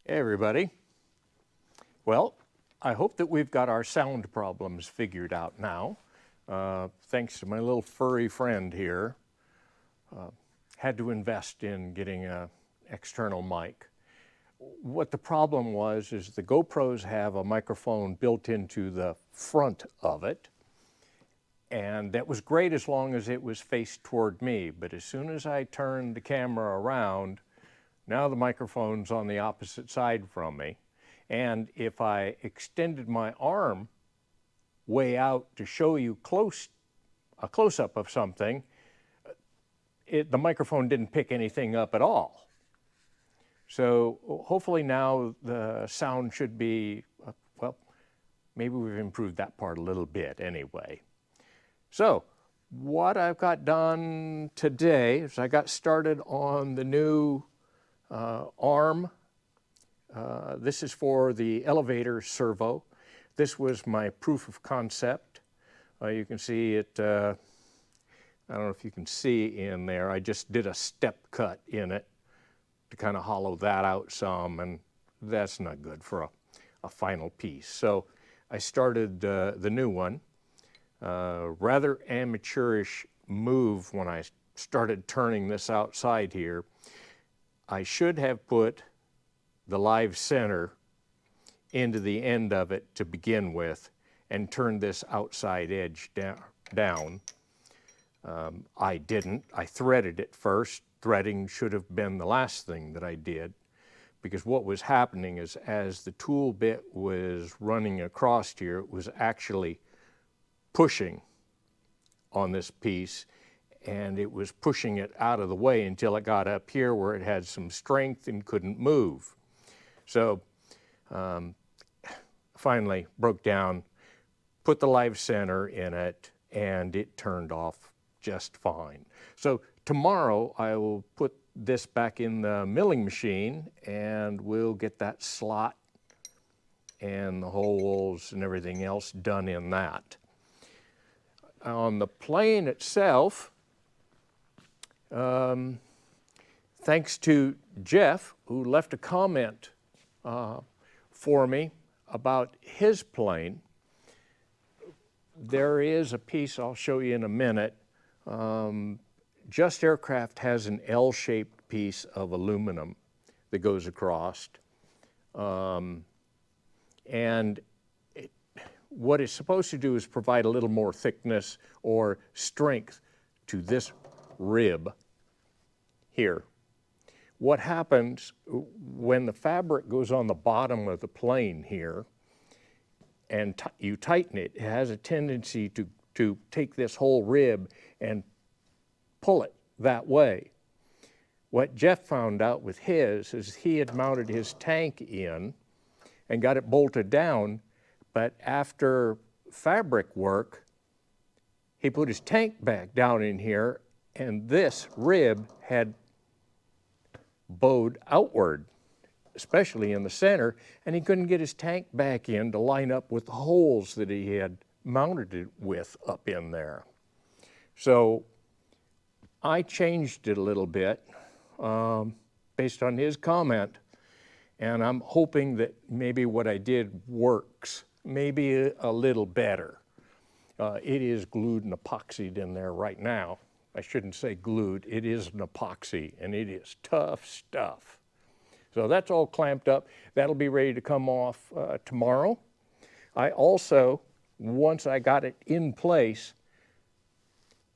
Hey everybody. Well, I hope that we've got our sound problems figured out now. Thanks to my little furry friend here. Had to invest in getting an external mic. What the problem was is the GoPros have a microphone built into the front of it. And that was great as long as it was faced toward me. But as soon as I turned the camera around, now the microphone's on the opposite side from me. And if I extended my arm way out to show you a close-up of something, the microphone didn't pick anything up at all. So hopefully now the sound should be, well, maybe we've improved that part a little bit anyway. So what I've got done today is I got started on the new arm. This is for the elevator servo. This was my proof of concept. You can see it, I don't know if you can see in there, I just did a step cut in it to kind of hollow that out some, and that's not good for a final piece. So I started the new one. Rather amateurish move when I started turning this outside here. I should have put the live center into the end of it to begin with and turned this outside edge down. I didn't. I threaded it first. Threading should have been the last thing that I did, because what was happening is as the tool bit was running across here, it was actually pushing on this piece, and it was pushing it out of the way until it got up here where it had some strength and couldn't move. So finally broke down, put the live center in it, and it turned off just fine. So tomorrow I will put this back in the milling machine and we'll get that slot and the holes and everything else done in that. On the plane itself, thanks to Jeff, who left a comment for me about his plane, there is a piece I'll show you in a minute. Just Aircraft has an L-shaped piece of aluminum that goes across. And what it's supposed to do is provide a little more thickness or strength to this rib here. What happens when the fabric goes on the bottom of the plane here and you tighten it, it has a tendency to take this whole rib and pull it that way. What Jeff found out with his is he had mounted his tank in and got it bolted down, but after fabric work, he put his tank back down in here, and this rib had bowed outward, especially in the center, and he couldn't get his tank back in to line up with the holes that he had mounted it with up in there. So I changed it a little bit based on his comment, and I'm hoping that maybe what I did works, maybe a little better. It is glued and epoxied in there right now. I shouldn't say glued, it is an epoxy, and it is tough stuff. So that's all clamped up. That'll be ready to come off tomorrow. I also, once I got it in place,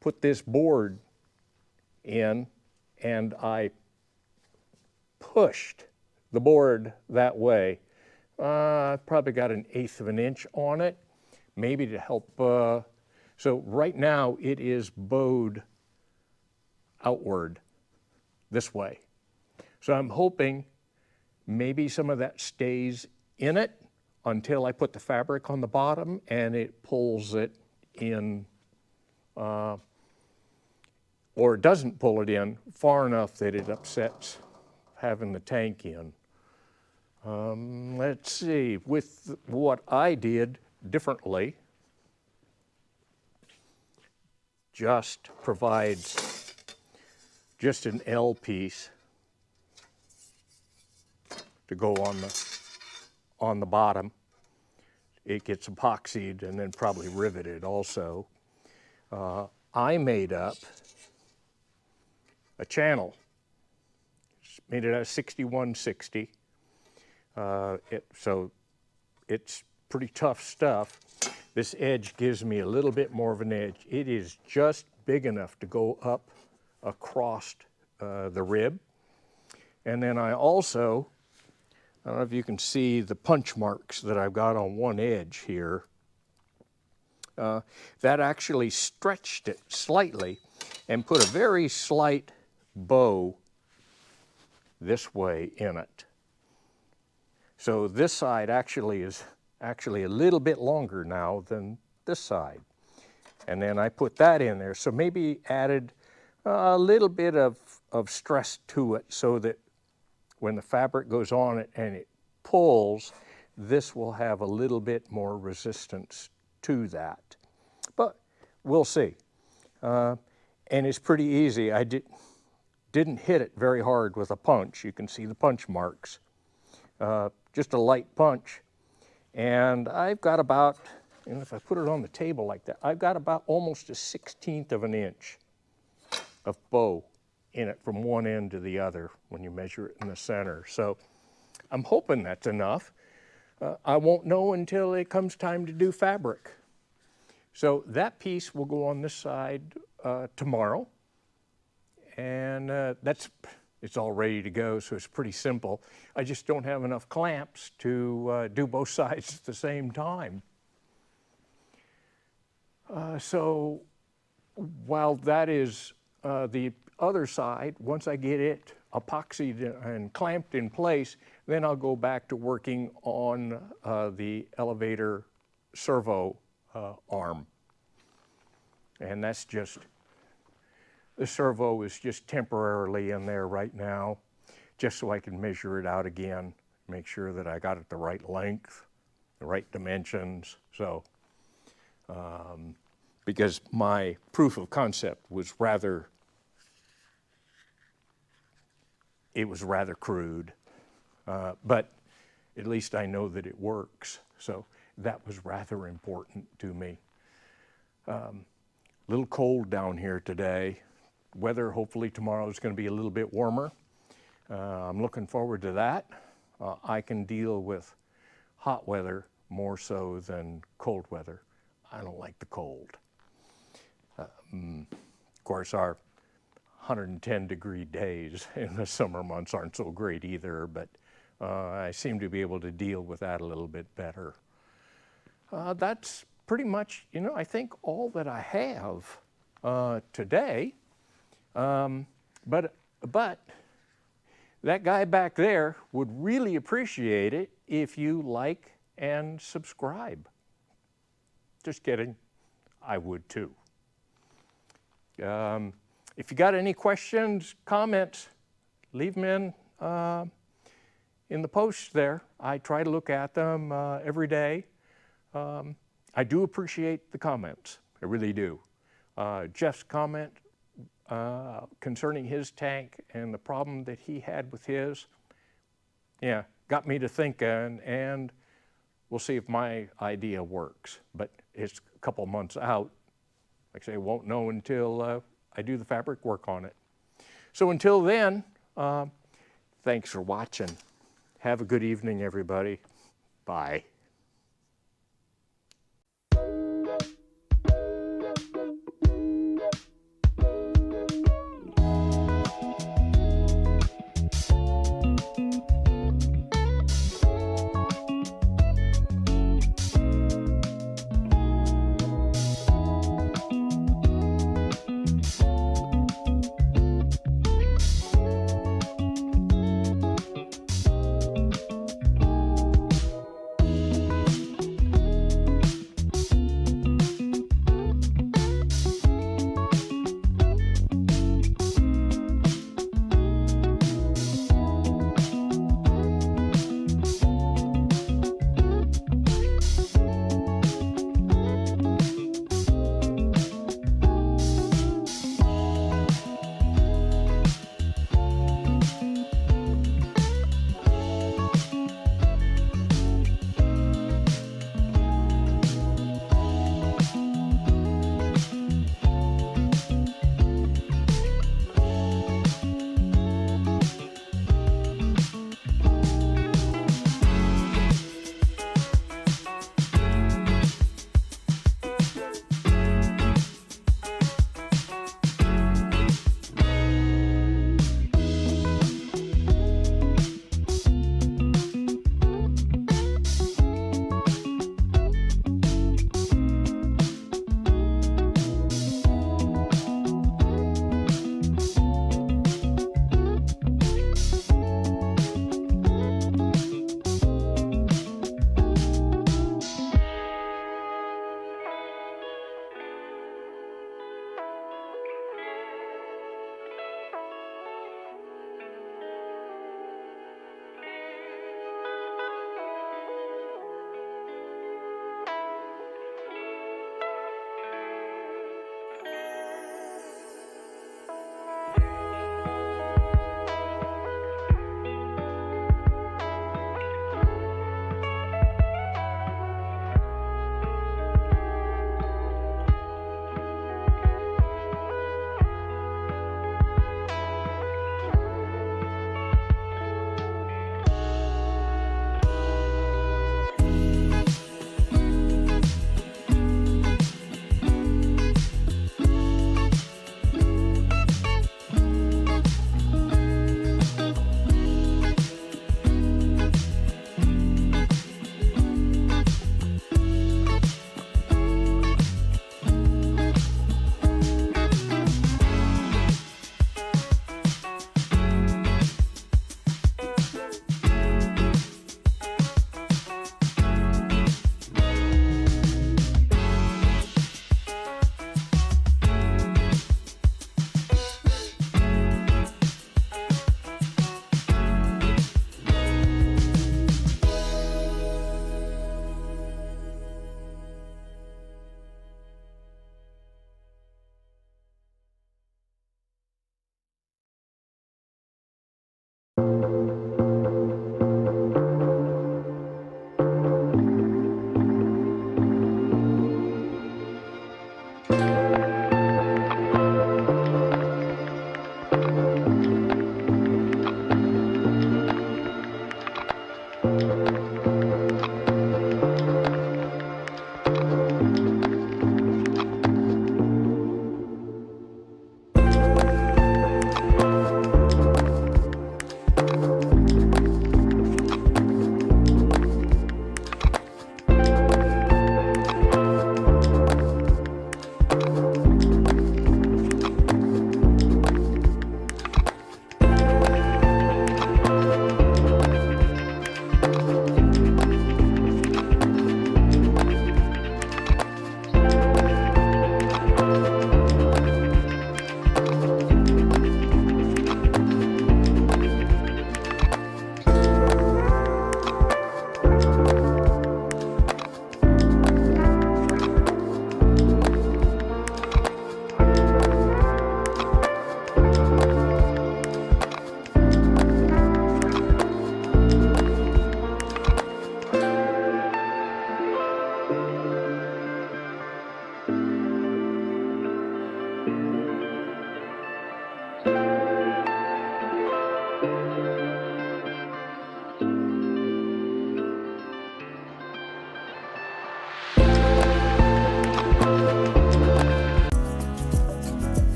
put this board in, and I pushed the board that way. I've probably got 1/8 of an inch on it, maybe to help. So right now it is bowed outward this way. So I'm hoping maybe some of that stays in it until I put the fabric on the bottom and it pulls it in, or it doesn't pull it in far enough that it upsets having the tank in. Let's see, with what I did differently, just provides just an L piece to go on the bottom. It gets epoxied and then probably riveted also. I made up a channel. Made it out of 6160. So it's pretty tough stuff. This edge gives me a little bit more of an edge. It is just big enough to go up across the rib. And then I also, I don't know if you can see the punch marks that I've got on one edge here. That actually stretched it slightly and put a very slight bow this way in it. So this side actually is a little bit longer now than this side. And then I put that in there. So maybe added a little bit of stress to it so that when the fabric goes on it and it pulls, this will have a little bit more resistance to that. But we'll see. And it's pretty easy. I didn't hit it very hard with a punch. You can see the punch marks. Just a light punch. And I've got about, and if I put it on the table like that, I've got about almost 1/16 of an inch of bow in it from one end to the other when you measure it in the center. So I'm hoping that's enough. I won't know until it comes time to do fabric. So that piece will go on this side tomorrow. And it's all ready to go, so it's pretty simple. I just don't have enough clamps to do both sides at the same time. So while that is the other side, once I get it epoxied and clamped in place, then I'll go back to working on the elevator servo arm. And that's just, the servo is just temporarily in there right now, just so I can measure it out again, make sure that I got it the right length, the right dimensions. So, because my proof of concept was rather crude, but at least I know that it works. So that was rather important to me. A little cold down here today. Weather hopefully tomorrow is going to be a little bit warmer. I'm looking forward to that. I can deal with hot weather more so than cold weather. I don't like the cold. Of course, our 110-degree days in the summer months aren't so great either, but I seem to be able to deal with that a little bit better. That's pretty much, I think all that I have today. But that guy back there would really appreciate it if you like and subscribe. Just kidding, I would too. If you got any questions, comments, leave them in the posts there. I try to look at them every day. I do appreciate the comments, I really do. Jeff's comment concerning his tank and the problem that he had with his, got me to thinking, and we'll see if my idea works. But it's a couple months out. Like I say, won't know until I do the fabric work on it. So until then, thanks for watching. Have a good evening, everybody. Bye.